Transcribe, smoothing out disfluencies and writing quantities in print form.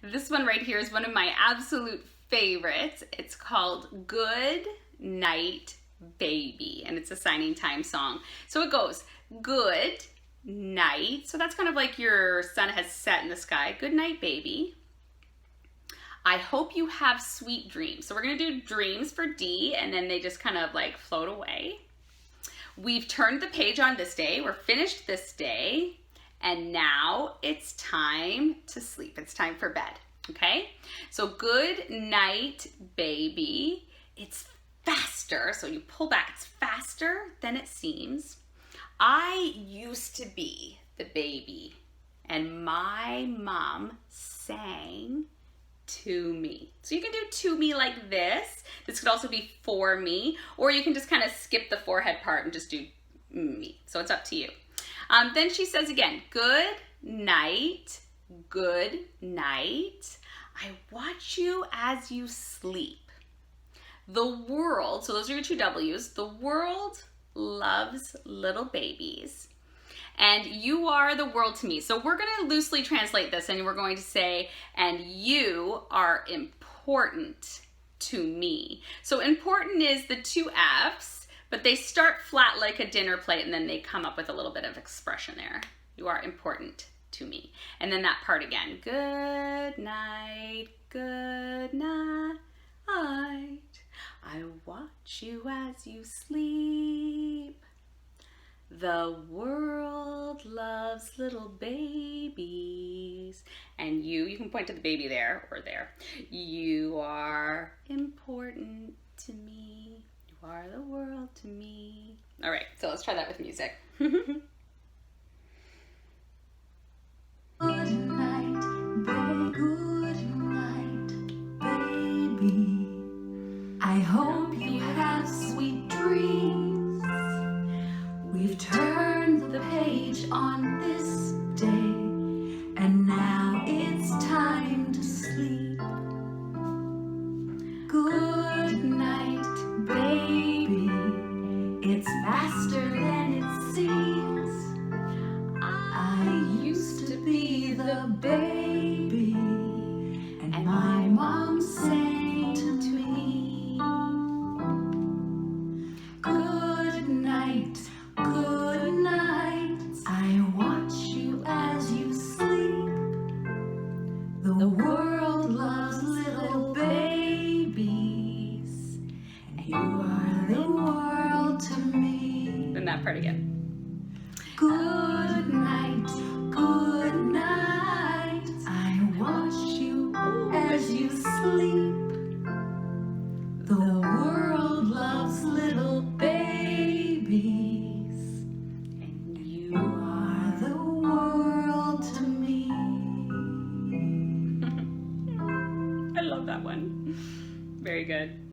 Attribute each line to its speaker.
Speaker 1: This one right here is one of my absolute favorites. It's called Good Night Baby, and it's a signing time song. So it goes, good night. So that's kind of like your sun has set in the sky. Good night, baby. I hope you have sweet dreams. So we're gonna do dreams for D, and then they just kind of like float away. We've turned the page on this day. We're finished this day. And now it's time to sleep. It's time for bed, okay? So good night, baby. It's faster, so you pull back. It's faster than it seems. I used to be the baby, and my mom sang to me. So you can do to me like this. This could also be for me, or you can just kind of skip the forehead part and just do me. So it's up to you. Then she says again, good night, good night. I watch you as you sleep. The world, so those are your two W's, the world loves little babies. And you are the world to me. So we're gonna loosely translate this, and we're going to say, and you are important to me. So important is the two F's, but they start flat like a dinner plate, and then they come up with a little bit of expression there. You are important to me. And then that part again. Good night, good night. I watch you as you sleep. The world loves little babies. And you can point to the baby there or there. You are important to me. You are the world to me. All right, so let's try that with music.
Speaker 2: Good night, baby. Good night, baby. I hope you have sweet dreams. We've turned the page on this day, and now it's time to sleep. Good night, baby. It's faster than it seems. I used to be the baby, and my mom sang to me. Good night, good night. I watch you as you sleep. The world loves little babies, and you are the world to me.
Speaker 1: Then that part again.
Speaker 2: Good night, good night. I watch you as you sleep. The world loves little babies, and you are the world to me.
Speaker 1: I love that one. Very good.